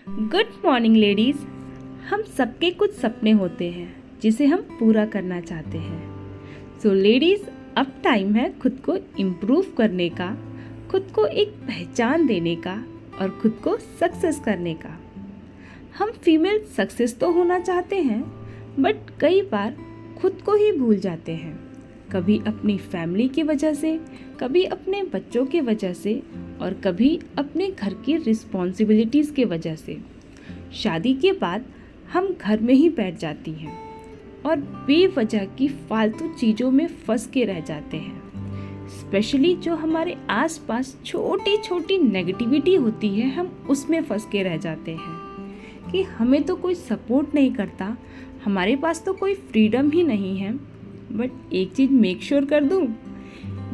Good morning ladies. हम सबके कुछ सपने होते हैं जिसे हम पूरा करना चाहते हैं। सो लेडीज़, अब टाइम है खुद को इम्प्रूव करने का, खुद को एक पहचान देने का और खुद को सक्सेस करने का। हम फीमेल सक्सेस तो होना चाहते हैं, बट कई बार खुद को ही भूल जाते हैं। कभी अपनी फैमिली की वजह से, कभी अपने बच्चों की वजह से और कभी अपने घर की रिस्पॉन्सिबिलिटीज़ की वजह से। शादी के बाद हम घर में ही बैठ जाती हैं और बेवजह की फालतू चीज़ों में फंस के रह जाते हैं। स्पेशली जो हमारे आसपास छोटी छोटी नेगेटिविटी होती है, हम उसमें फंस के रह जाते हैं कि हमें तो कोई सपोर्ट नहीं करता, हमारे पास तो कोई फ्रीडम ही नहीं है। बट एक चीज़ मेक श्योर कर दूँ,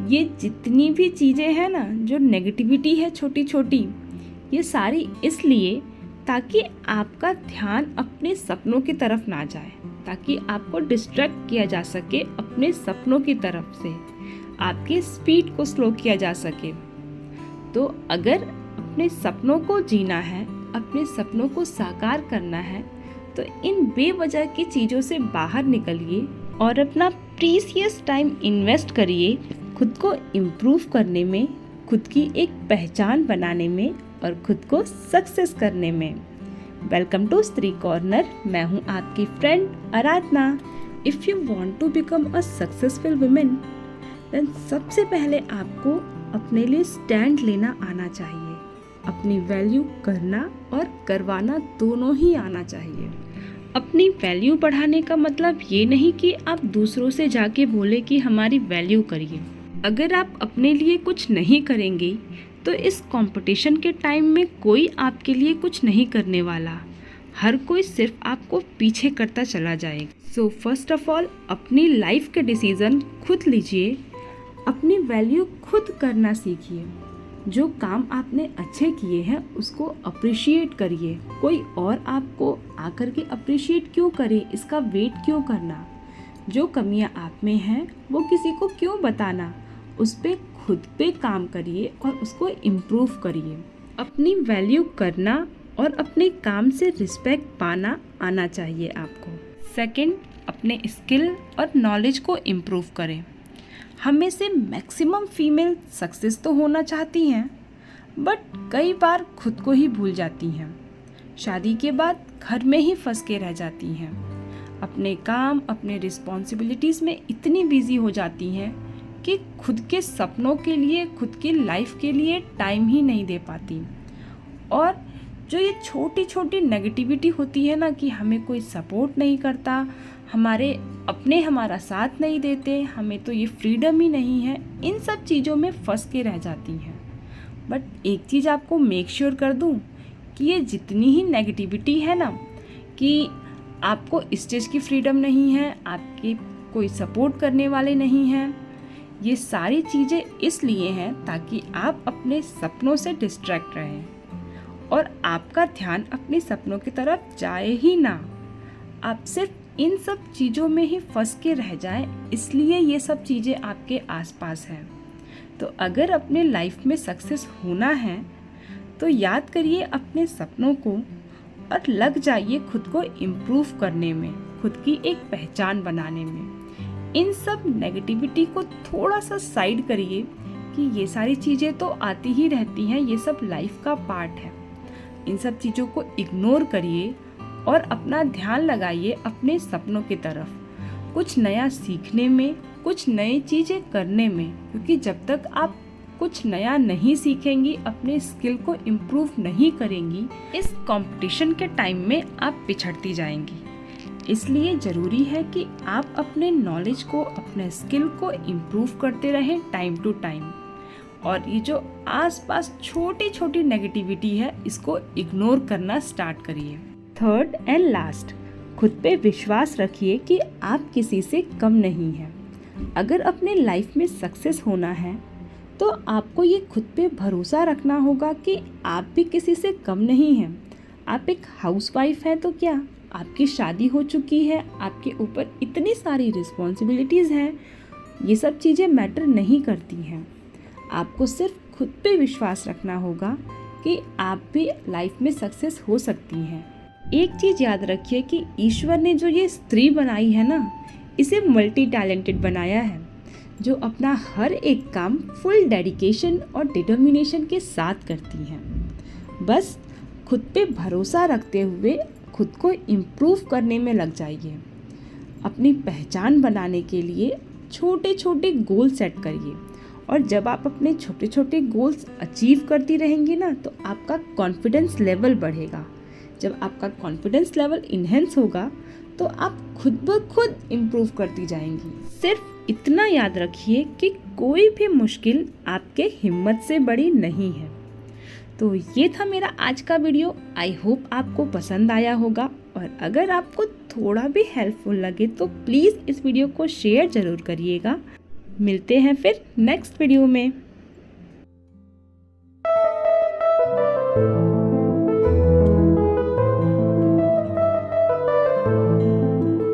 ये जितनी भी चीज़ें हैं ना, जो नेगेटिविटी है छोटी छोटी, ये सारी इसलिए ताकि आपका ध्यान अपने सपनों की तरफ ना जाए, ताकि आपको डिस्ट्रैक्ट किया जा सके अपने सपनों की तरफ से, आपके स्पीड को स्लो किया जा सके। तो अगर अपने सपनों को जीना है, अपने सपनों को साकार करना है, तो इन बेवजह की चीज़ों से बाहर निकलिए और अपना प्रीशियस टाइम इन्वेस्ट करिए खुद को इम्प्रूव करने में, खुद की एक पहचान बनाने में और खुद को सक्सेस करने में। Welcome to Stree corner. मैं हूँ आपकी friend Aradhana. If you want to become a successful women, then सबसे पहले आपको अपने लिए स्टैंड लेना आना चाहिए। अपनी वैल्यू करना और करवाना दोनों ही आना चाहिए। अपनी वैल्यू बढ़ाने का मतलब ये नहीं कि आप दूसरों से जाके बोले कि हमारी वैल्यू करिए। अगर आप अपने लिए कुछ नहीं करेंगे तो इस कंपटीशन के टाइम में कोई आपके लिए कुछ नहीं करने वाला। हर कोई सिर्फ आपको पीछे करता चला जाएगा। सो फर्स्ट ऑफ ऑल, अपनी लाइफ के डिसीज़न खुद लीजिए, अपनी वैल्यू खुद करना सीखिए। जो काम आपने अच्छे किए हैं उसको अप्रिशिएट करिए। कोई और आपको आकर के अप्रिशिएट क्यों करे, इसका वेट क्यों करना। जो कमियां आप में हैं वो किसी को क्यों बताना, उस पे खुद पे काम करिए और उसको इम्प्रूव करिए। अपनी वैल्यू करना और अपने काम से रिस्पेक्ट पाना आना चाहिए आपको। सेकंड, अपने स्किल और नॉलेज को इम्प्रूव करें। हम में से मैक्सिमम फीमेल सक्सेस तो होना चाहती हैं, बट कई बार खुद को ही भूल जाती हैं। शादी के बाद घर में ही फंस के रह जाती हैं, अपने काम, अपने रिस्पॉन्सिबिलिटीज़ में इतनी बिजी हो जाती हैं कि खुद के सपनों के लिए, खुद की लाइफ के लिए टाइम ही नहीं दे पाती। और जो ये छोटी छोटी नेगेटिविटी होती है ना, कि हमें कोई सपोर्ट नहीं करता, हमारे अपने हमारा साथ नहीं देते, हमें तो ये फ्रीडम ही नहीं है, इन सब चीज़ों में फंस के रह जाती हैं। बट एक चीज़ आपको मेक श्योर कर दूं कि ये जितनी ही नेगेटिविटी है ना, कि आपको इस चीज़ की फ्रीडम नहीं है, आपके कोई सपोर्ट करने वाले नहीं हैं, ये सारी चीज़ें इसलिए हैं ताकि आप अपने सपनों से डिस्ट्रैक्ट रहें और आपका ध्यान अपने सपनों की तरफ जाए ही ना। आप सिर्फ इन सब चीज़ों में ही फंस के रह जाएं, इसलिए ये सब चीज़ें आपके आसपास हैं। तो अगर अपने लाइफ में सक्सेस होना है तो याद करिए अपने सपनों को और लग जाइए खुद को इम्प्रूव करने में, खुद की एक पहचान बनाने में। इन सब नेगेटिविटी को थोड़ा सा साइड करिए कि ये सारी चीज़ें तो आती ही रहती हैं, ये सब लाइफ का पार्ट है। इन सब चीज़ों को इग्नोर करिए और अपना ध्यान लगाइए अपने सपनों की तरफ, कुछ नया सीखने में, कुछ नई चीज़ें करने में। क्योंकि जब तक आप कुछ नया नहीं सीखेंगी, अपने स्किल को इम्प्रूव नहीं करेंगी, इस कंपटीशन के टाइम में आप पिछड़ती जाएंगी। इसलिए ज़रूरी है कि आप अपने नॉलेज को, अपने स्किल को इम्प्रूव करते रहें टाइम टू टाइम। और ये जो आसपास छोटी छोटी नेगेटिविटी है, इसको इग्नोर करना स्टार्ट करिए। थर्ड एंड लास्ट, खुद पे विश्वास रखिए कि आप किसी से कम नहीं हैं। अगर अपने लाइफ में सक्सेस होना है तो आपको ये खुद पे भरोसा रखना होगा कि आप भी किसी से कम नहीं हैं। आप एक हाउसवाइफ हैं तो क्या, आपकी शादी हो चुकी है, आपके ऊपर इतनी सारी रिस्पॉन्सिबिलिटीज़ हैं, ये सब चीज़ें मैटर नहीं करती हैं। आपको सिर्फ खुद पे विश्वास रखना होगा कि आप भी लाइफ में सक्सेस हो सकती हैं। एक चीज़ याद रखिए कि ईश्वर ने जो ये स्त्री बनाई है ना, इसे मल्टी टैलेंटेड बनाया है, जो अपना हर एक काम फुल डेडिकेशन और डिटर्मिनेशन के साथ करती हैं। बस खुद पे भरोसा रखते हुए खुद को इम्प्रूव करने में लग जाइए। अपनी पहचान बनाने के लिए छोटे छोटे गोल सेट करिए, और जब आप अपने छोटे छोटे गोल्स अचीव करती रहेंगी ना, तो आपका कॉन्फिडेंस लेवल बढ़ेगा। जब आपका कॉन्फिडेंस लेवल इन्हेंस होगा तो आप खुद ब खुद इम्प्रूव करती जाएंगी। सिर्फ इतना याद रखिए कि कोई भी मुश्किल आपके हिम्मत से बड़ी नहीं है। तो ये था मेरा आज का वीडियो। आई होप आपको पसंद आया होगा, और अगर आपको थोड़ा भी हेल्पफुल लगे तो प्लीज़ इस वीडियो को शेयर ज़रूर करिएगा। मिलते हैं फिर नेक्स्ट वीडियो में।